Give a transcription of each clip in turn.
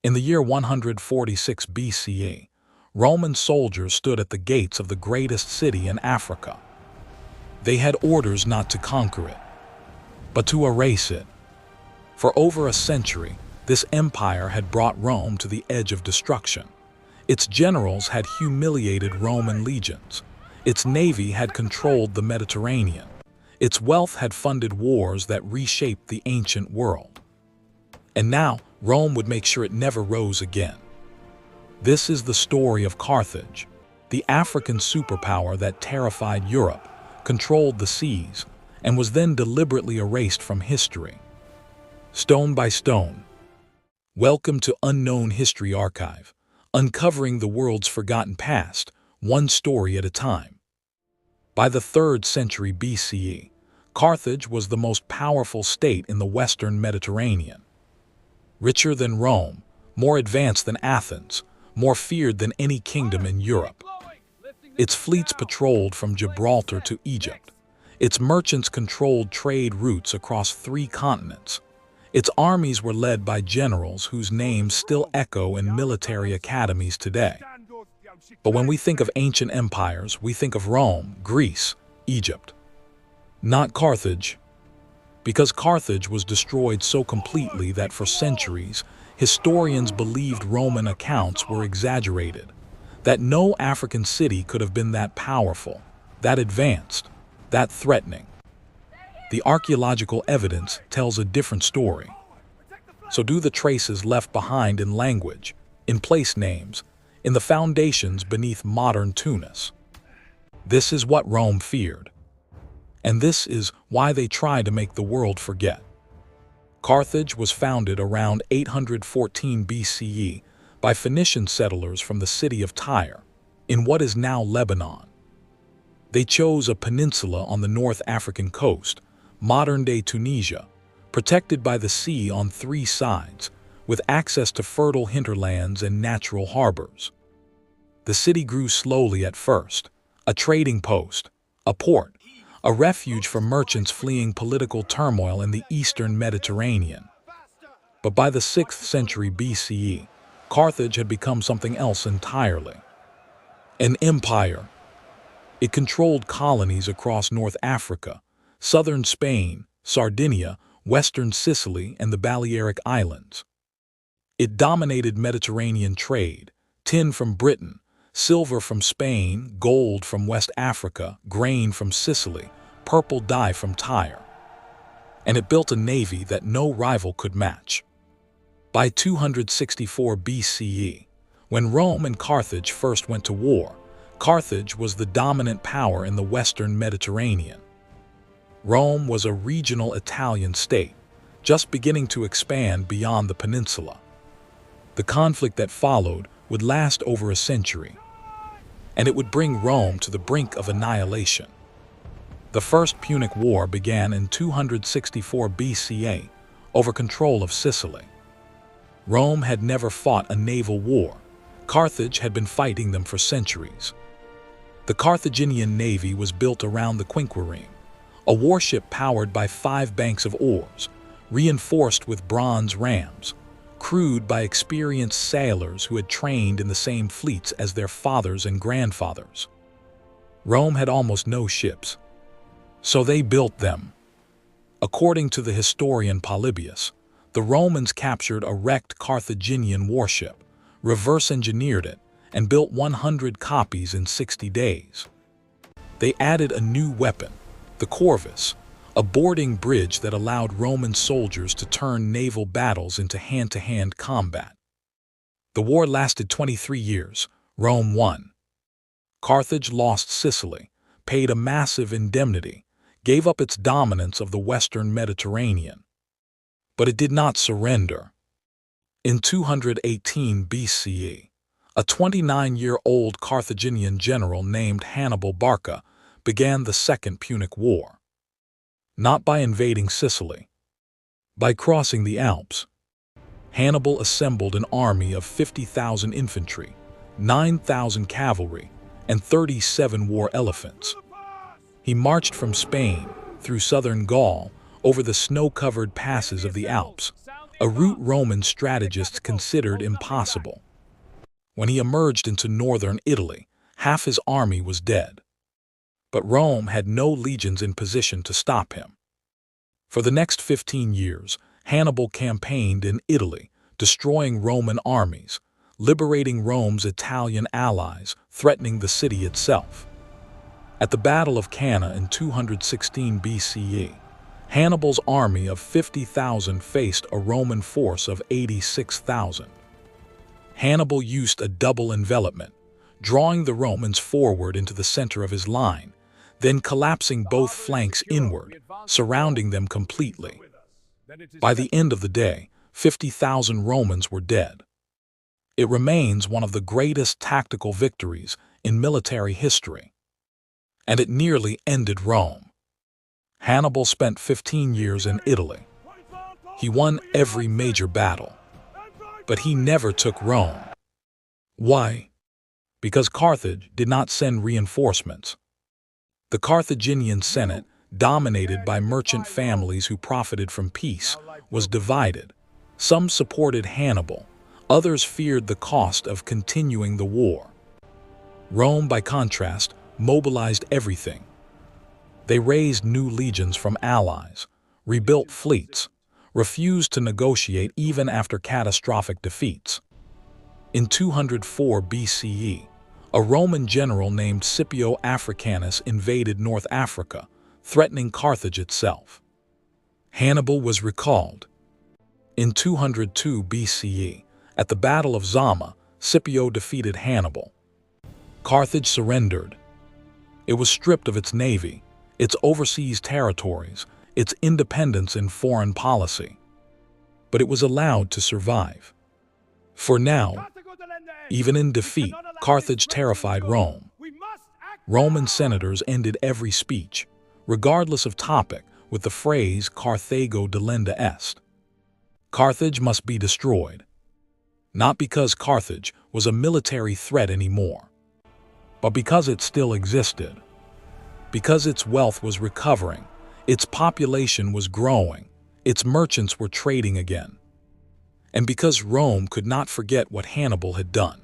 In the year 146 BCE, Roman soldiers stood at the gates of the greatest city in Africa. They had orders not to conquer it, but to erase it. For over a century, this empire had brought Rome to the edge of destruction. Its generals had humiliated Roman legions. Its navy had controlled the Mediterranean. Its wealth had funded wars that reshaped the ancient world. And now, Rome would make sure it never rose again. This is the story of Carthage, the African superpower that terrified Europe, controlled the seas, and was then deliberately erased from history. Stone by stone. Welcome to Unknown History Archive, uncovering the world's forgotten past, one story at a time. By the 3rd century BCE, Carthage was the most powerful state in the Western Mediterranean. Richer than Rome, more advanced than Athens, more feared than any kingdom in Europe. Its fleets patrolled from Gibraltar to Egypt. Its merchants controlled trade routes across 3 continents. Its armies were led by generals whose names still echo in military academies today. But when we think of ancient empires, we think of Rome, Greece, Egypt. Not Carthage. Because Carthage was destroyed so completely that for centuries, historians believed Roman accounts were exaggerated, that no African city could have been that powerful, that advanced, that threatening. The archaeological evidence tells a different story. So do the traces left behind in language, in place names, in the foundations beneath modern Tunis. This is what Rome feared. And this is why they tried to make the world forget. Carthage was founded around 814 BCE by Phoenician settlers from the city of Tyre, in what is now Lebanon. They chose a peninsula on the North African coast, modern-day Tunisia, protected by the sea on 3 sides, with access to fertile hinterlands and natural harbors. The city grew slowly at first, a trading post, a port, a refuge for merchants fleeing political turmoil in the eastern Mediterranean. But by the 6th century BCE, Carthage had become something else entirely. An empire. It controlled colonies across North Africa, southern Spain, Sardinia, western Sicily, and the Balearic Islands. It dominated Mediterranean trade, tin from Britain, silver from Spain, gold from West Africa, grain from Sicily, purple dye from Tyre. And it built a navy that no rival could match. By 264 BCE, when Rome and Carthage first went to war, Carthage was the dominant power in the Western Mediterranean. Rome was a regional Italian state, just beginning to expand beyond the peninsula. The conflict that followed would last over a century, and it would bring Rome to the brink of annihilation. The First Punic War began in 264 BCE over control of Sicily. Rome had never fought a naval war. Carthage had been fighting them for centuries. The Carthaginian navy was built around the quinquereme, a warship powered by 5 banks of oars, reinforced with bronze rams, crewed by experienced sailors who had trained in the same fleets as their fathers and grandfathers. Rome had almost no ships, so they built them. According to the historian Polybius, the Romans captured a wrecked Carthaginian warship, reverse-engineered it, and built 100 copies in 60 days. They added a new weapon, the corvus, a boarding bridge that allowed Roman soldiers to turn naval battles into hand-to-hand combat. The war lasted 23 years. Rome won. Carthage lost Sicily, paid a massive indemnity, gave up its dominance of the Western Mediterranean. But it did not surrender. In 218 BCE, a 29-year-old Carthaginian general named Hannibal Barca began the Second Punic War. Not by invading Sicily, by crossing the Alps. Hannibal assembled an army of 50,000 infantry, 9,000 cavalry, and 37 war elephants. He marched from Spain, through southern Gaul, over the snow-covered passes of the Alps, a route Roman strategists considered impossible. When he emerged into northern Italy, half his army was dead. But Rome had no legions in position to stop him. For the next 15 years, Hannibal campaigned in Italy, destroying Roman armies, liberating Rome's Italian allies, threatening the city itself. At the Battle of Cannae in 216 BCE, Hannibal's army of 50,000 faced a Roman force of 86,000. Hannibal used a double envelopment, drawing the Romans forward into the center of his line, then collapsing both flanks inward, surrounding them completely. By the end of the day, 50,000 Romans were dead. It remains one of the greatest tactical victories in military history. And it nearly ended Rome. Hannibal spent 15 years in Italy. He won every major battle. But he never took Rome. Why? Because Carthage did not send reinforcements. The Carthaginian Senate, dominated by merchant families who profited from peace, was divided. Some supported Hannibal, others feared the cost of continuing the war. Rome, by contrast, mobilized everything. They raised new legions from allies, rebuilt fleets, refused to negotiate even after catastrophic defeats. In 204 BCE, a Roman general named Scipio Africanus invaded North Africa, threatening Carthage itself. Hannibal was recalled. In 202 BCE, at the Battle of Zama, Scipio defeated Hannibal. Carthage surrendered. It was stripped of its navy, its overseas territories, its independence in foreign policy. But it was allowed to survive. For now, even in defeat, Carthage terrified Rome. Roman senators ended every speech, regardless of topic, with the phrase Carthago delenda est. Carthage must be destroyed. Not because Carthage was a military threat anymore, but because it still existed. Because its wealth was recovering, its population was growing, its merchants were trading again. And because Rome could not forget what Hannibal had done.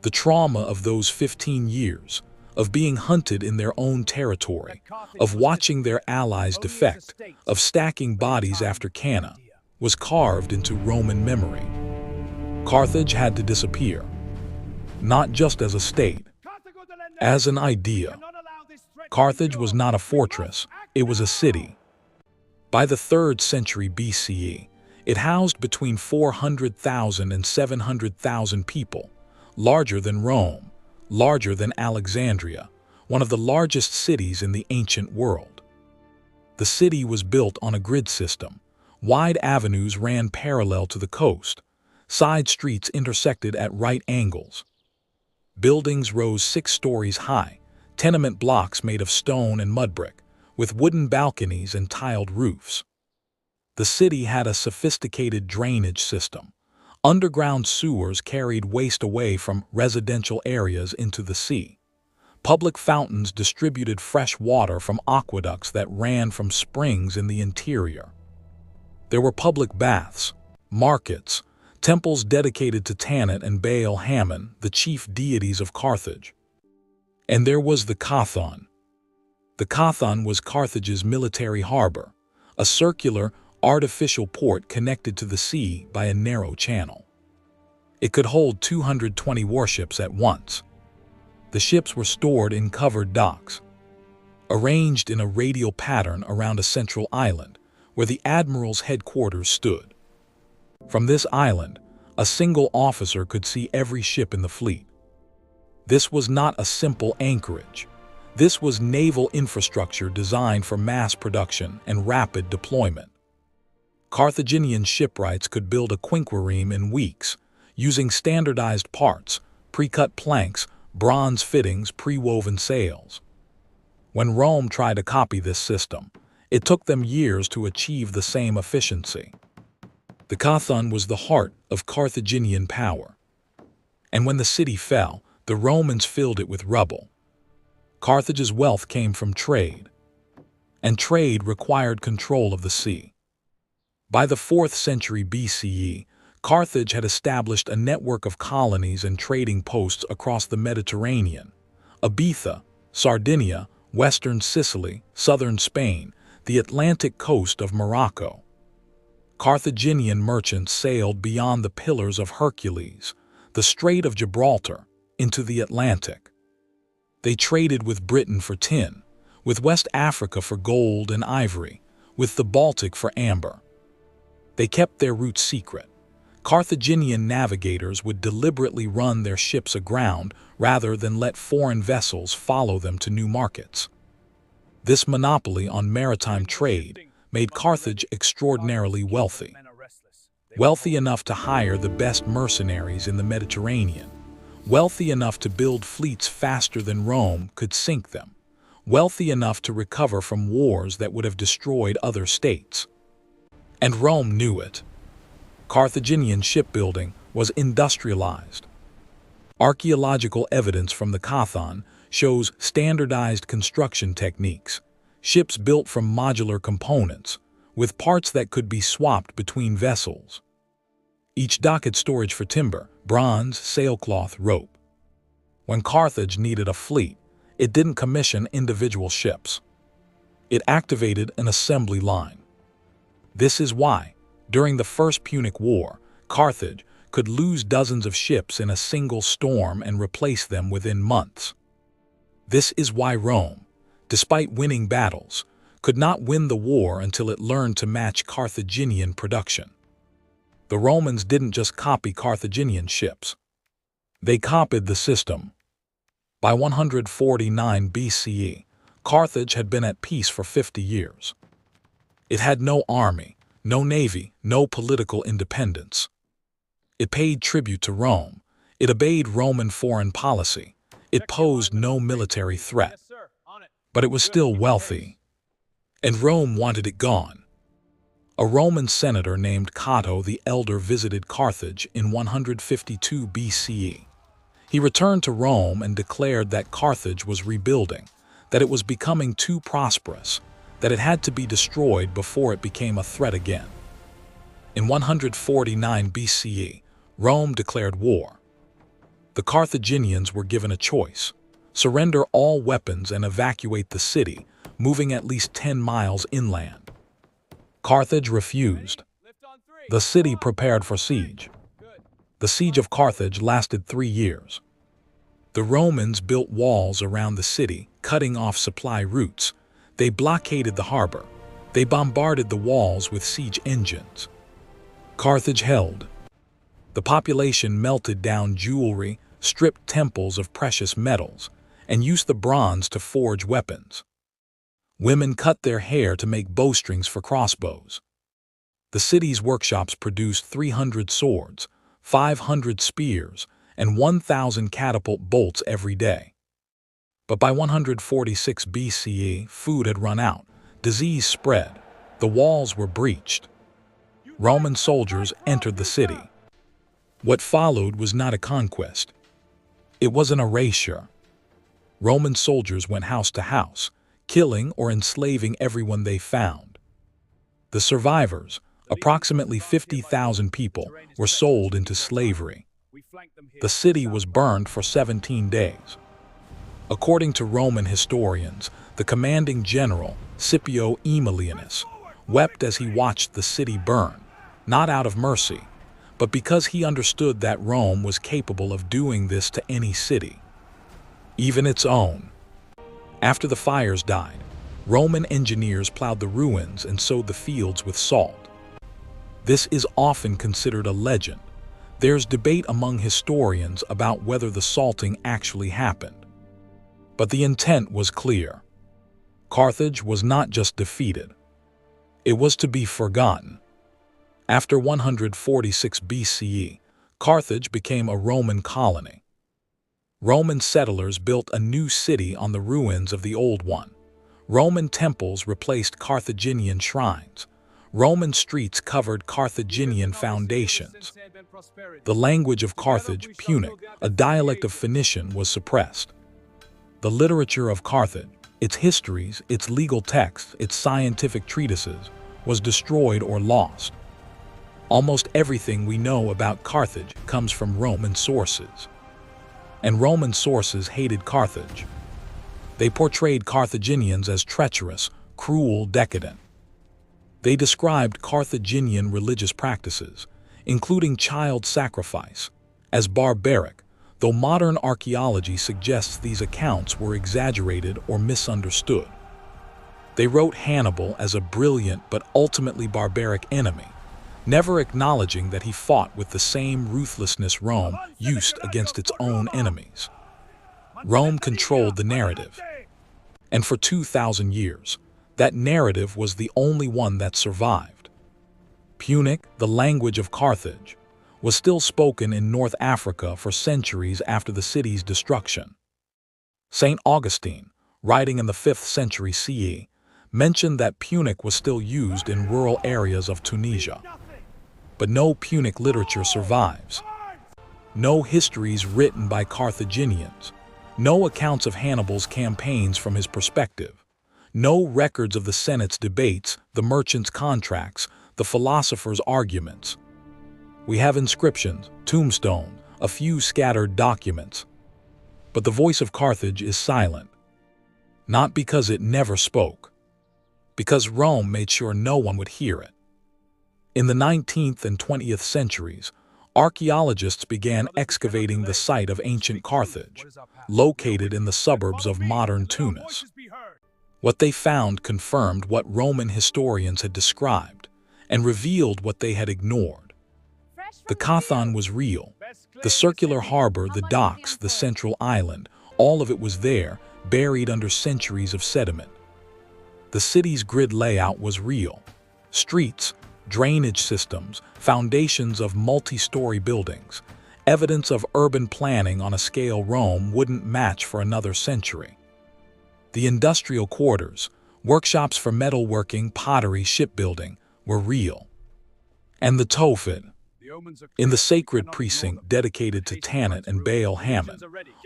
The trauma of those 15 years, of being hunted in their own territory, of watching their allies defect, of stacking bodies after Cannae, was carved into Roman memory. Carthage had to disappear, not just as a state, as an idea. Carthage was not a fortress, it was a city. By the 3rd century BCE, it housed between 400,000 and 700,000 people, larger than Rome, larger than Alexandria, one of the largest cities in the ancient world. The city was built on a grid system. Wide avenues ran parallel to the coast. Side streets intersected at right angles. Buildings rose 6 stories high, tenement blocks made of stone and mud brick, with wooden balconies and tiled roofs. The city had a sophisticated drainage system. Underground sewers carried waste away from residential areas into the sea. Public fountains distributed fresh water from aqueducts that ran from springs in the interior. There were public baths, markets, temples dedicated to Tanit and Baal Hammon, the chief deities of Carthage. And there was the Cathon. The Cathon was Carthage's military harbor, a circular, artificial port connected to the sea by a narrow channel. It could hold 220 warships at once. The ships were stored in covered docks, arranged in a radial pattern around a central island, where the admiral's headquarters stood. From this island, a single officer could see every ship in the fleet. This was not a simple anchorage. This was naval infrastructure designed for mass production and rapid deployment. Carthaginian shipwrights could build a quinquereme in weeks, using standardized parts, pre-cut planks, bronze fittings, pre-woven sails. When Rome tried to copy this system, it took them years to achieve the same efficiency. The Cathon was the heart of Carthaginian power. And when the city fell, the Romans filled it with rubble. Carthage's wealth came from trade, and trade required control of the sea. By the 4th century BCE, Carthage had established a network of colonies and trading posts across the Mediterranean: Ibiza, Sardinia, western Sicily, southern Spain, the Atlantic coast of Morocco. Carthaginian merchants sailed beyond the Pillars of Hercules, the Strait of Gibraltar, into the Atlantic. They traded with Britain for tin, with West Africa for gold and ivory, with the Baltic for amber. They kept their routes secret. Carthaginian navigators would deliberately run their ships aground rather than let foreign vessels follow them to new markets. This monopoly on maritime trade made Carthage extraordinarily wealthy. Wealthy enough to hire the best mercenaries in the Mediterranean. Wealthy enough to build fleets faster than Rome could sink them. Wealthy enough to recover from wars that would have destroyed other states. And Rome knew it. Carthaginian shipbuilding was industrialized. Archaeological evidence from the Carthon shows standardized construction techniques, ships built from modular components, with parts that could be swapped between vessels. Each dock had storage for timber, bronze, sailcloth, rope. When Carthage needed a fleet, it didn't commission individual ships. It activated an assembly line. This is why, during the First Punic War, Carthage could lose dozens of ships in a single storm and replace them within months. This is why Rome, despite winning battles, could not win the war until it learned to match Carthaginian production. The Romans didn't just copy Carthaginian ships. They copied the system. By 149 BCE, Carthage had been at peace for 50 years. It had no army, no navy, no political independence. It paid tribute to Rome. It obeyed Roman foreign policy. It posed no military threat. But it was still wealthy. And Rome wanted it gone. A Roman senator named Cato the Elder visited Carthage in 152 BCE. He returned to Rome and declared that Carthage was rebuilding, that it was becoming too prosperous, that it had to be destroyed before it became a threat again. In 149 BCE, Rome declared war. The Carthaginians were given a choice: surrender all weapons and evacuate the city, moving at least 10 miles inland. Carthage refused. The city prepared for siege. The siege of Carthage lasted 3 years. The Romans built walls around the city, cutting off supply routes. They blockaded the harbor. They bombarded the walls with siege engines. Carthage held. The population melted down jewelry, stripped temples of precious metals, and used the bronze to forge weapons. Women cut their hair to make bowstrings for crossbows. The city's workshops produced 300 swords, 500 spears, and 1,000 catapult bolts every day. But by 146 BCE, food had run out, disease spread, the walls were breached. Roman soldiers entered the city. What followed was not a conquest. It was an erasure. Roman soldiers went house to house, killing or enslaving everyone they found. The survivors, approximately 50,000 people, were sold into slavery. The city was burned for 17 days. According to Roman historians, the commanding general, Scipio Aemilianus, wept as he watched the city burn, not out of mercy, but because he understood that Rome was capable of doing this to any city, even its own. After the fires died, Roman engineers plowed the ruins and sowed the fields with salt. This is often considered a legend. There's debate among historians about whether the salting actually happened. But the intent was clear. Carthage was not just defeated. It was to be forgotten. After 146 BCE, Carthage became a Roman colony. Roman settlers built a new city on the ruins of the old one. Roman temples replaced Carthaginian shrines. Roman streets covered Carthaginian foundations. The language of Carthage, Punic, a dialect of Phoenician, was suppressed. The literature of Carthage, its histories, its legal texts, its scientific treatises, was destroyed or lost. Almost everything we know about Carthage comes from Roman sources. And Roman sources hated Carthage. They portrayed Carthaginians as treacherous, cruel, decadent. They described Carthaginian religious practices, including child sacrifice, as barbaric, though modern archaeology suggests these accounts were exaggerated or misunderstood. They wrote Hannibal as a brilliant but ultimately barbaric enemy, never acknowledging that he fought with the same ruthlessness Rome used against its own enemies. Rome controlled the narrative, and for 2,000 years, that narrative was the only one that survived. Punic, the language of Carthage, was still spoken in North Africa for centuries after the city's destruction. St. Augustine, writing in the 5th century CE, mentioned that Punic was still used in rural areas of Tunisia. But no Punic literature survives. No histories written by Carthaginians. No accounts of Hannibal's campaigns from his perspective. No records of the Senate's debates, the merchants' contracts, the philosophers' arguments. We have inscriptions, tombstones, a few scattered documents. But the voice of Carthage is silent. Not because it never spoke, because Rome made sure no one would hear it. In the 19th and 20th centuries, archaeologists began excavating the site of ancient Carthage, located in the suburbs of modern Tunis. What they found confirmed what Roman historians had described and revealed what they had ignored. The Carthage was real. The circular harbor, the docks, the central island, all of it was there, buried under centuries of sediment. The city's grid layout was real. Streets, drainage systems, foundations of multi-story buildings, evidence of urban planning on a scale Rome wouldn't match for another century. The industrial quarters, workshops for metalworking, pottery, shipbuilding, were real. And the Tophet, in the sacred precinct dedicated to Tanit and Baal Hammon,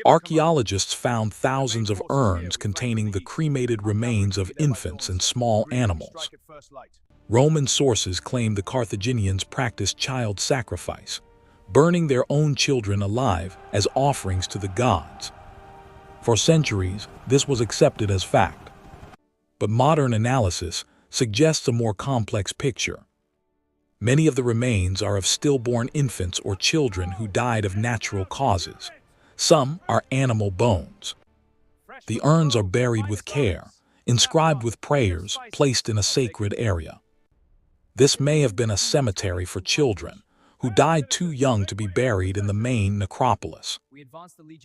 archaeologists found thousands of urns containing the cremated remains of infants and small animals. Roman sources claim the Carthaginians practiced child sacrifice, burning their own children alive as offerings to the gods. For centuries, this was accepted as fact. But modern analysis suggests a more complex picture. Many of the remains are of stillborn infants or children who died of natural causes. Some are animal bones. The urns are buried with care, inscribed with prayers, placed in a sacred area. This may have been a cemetery for children who died too young to be buried in the main necropolis.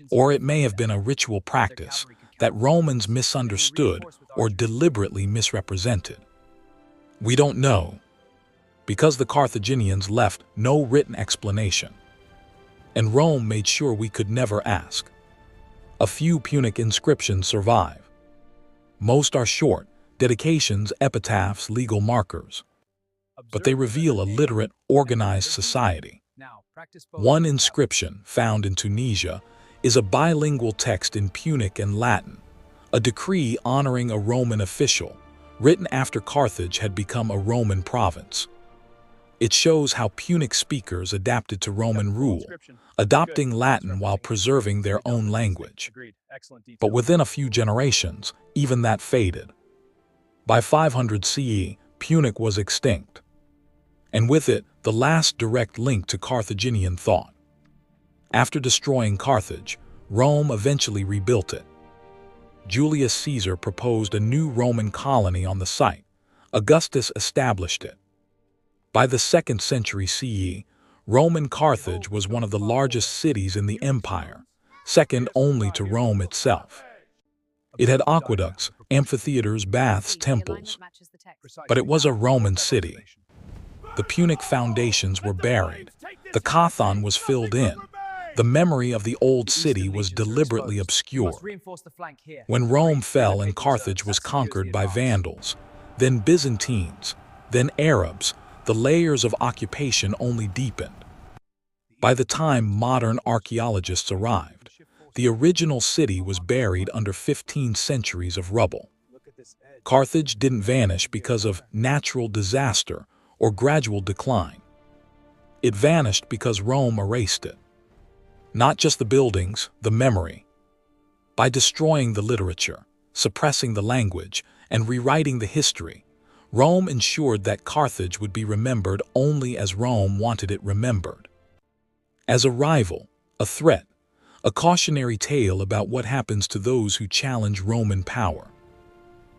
Or it may have been a ritual practice that Romans misunderstood or deliberately misrepresented. We don't know, because the Carthaginians left no written explanation, and Rome made sure we could never ask. A few Punic inscriptions survive. Most are short, dedications, epitaphs, legal markers. But they reveal a literate, organized society. One inscription, found in Tunisia, is a bilingual text in Punic and Latin, a decree honoring a Roman official, written after Carthage had become a Roman province. It shows how Punic speakers adapted to Roman rule, adopting Latin while preserving their own language. But within a few generations, even that faded. By 500 CE, Punic was extinct, and with it, the last direct link to Carthaginian thought. After destroying Carthage, Rome eventually rebuilt it. Julius Caesar proposed a new Roman colony on the site. Augustus established it. By the 2nd century CE, Roman Carthage was one of the largest cities in the empire, second only to Rome itself. It had aqueducts, amphitheaters, baths, temples, but it was a Roman city. The Punic foundations were buried. The Carthage was filled in. The memory of the old city was deliberately obscured. When Rome fell and Carthage was conquered by Vandals, then Byzantines, then Arabs, the layers of occupation only deepened. By the time modern archaeologists arrived, the original city was buried under 15 centuries of rubble. Carthage didn't vanish because of natural disaster or gradual decline. It vanished because Rome erased it. Not just the buildings, the memory. By destroying the literature, suppressing the language, and rewriting the history, Rome ensured that Carthage would be remembered only as Rome wanted it remembered. As a rival, a threat, a cautionary tale about what happens to those who challenge Roman power.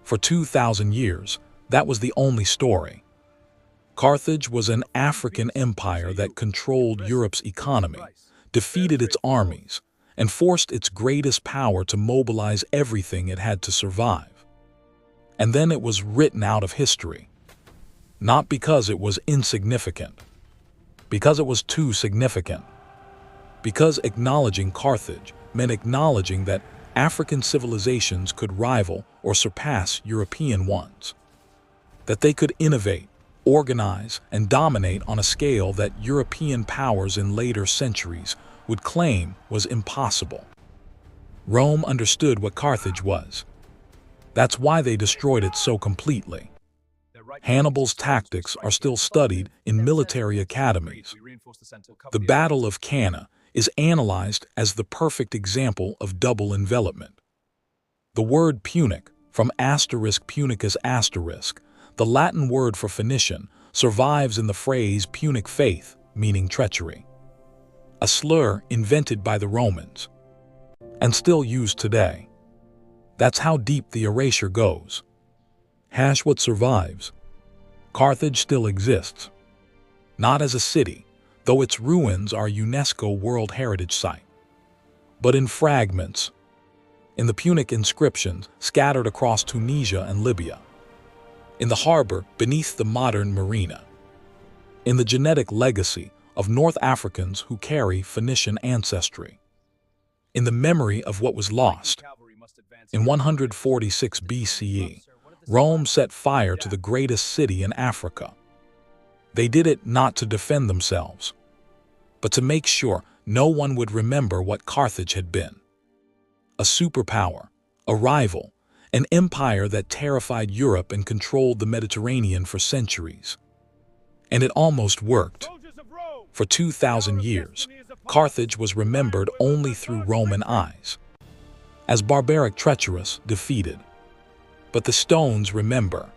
For 2,000 years, that was the only story. Carthage was an African empire that controlled Europe's economy, defeated its armies, and forced its greatest power to mobilize everything it had to survive. And then it was written out of history. Not because it was insignificant, because it was too significant. Because acknowledging Carthage meant acknowledging that African civilizations could rival or surpass European ones. That they could innovate, organize, and dominate on a scale that European powers in later centuries would claim was impossible. Rome understood what Carthage was. That's why they destroyed it so completely. Hannibal's tactics are still studied in military academies. The Battle of Cannae is analyzed as the perfect example of double envelopment. The word Punic, from Punicus asterisk, the Latin word for Phoenician, survives in the phrase Punic faith, meaning treachery. A slur invented by the Romans, and still used today. That's how deep the erasure goes. What survives? Carthage still exists. Not as a city, though its ruins are UNESCO World Heritage Site, but in fragments, in the Punic inscriptions scattered across Tunisia and Libya, in the harbor beneath the modern marina, in the genetic legacy of North Africans who carry Phoenician ancestry, in the memory of what was lost. In 146 BCE, Rome set fire to the greatest city in Africa. They did it not to defend themselves, but to make sure no one would remember what Carthage had been. A superpower, a rival, an empire that terrified Europe and controlled the Mediterranean for centuries. And it almost worked. For 2,000 years, Carthage was remembered only through Roman eyes, as barbaric, treacherous, defeated. But the stones remember.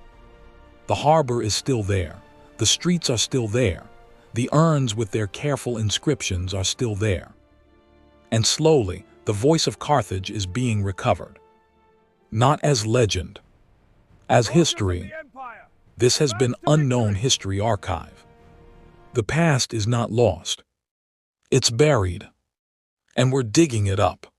The harbor is still there. The streets are still there. The urns with their careful inscriptions are still there. And slowly, the voice of Carthage is being recovered. Not as legend, as history. This has been Unknown History Archive. The past is not lost. It's buried. And we're digging it up.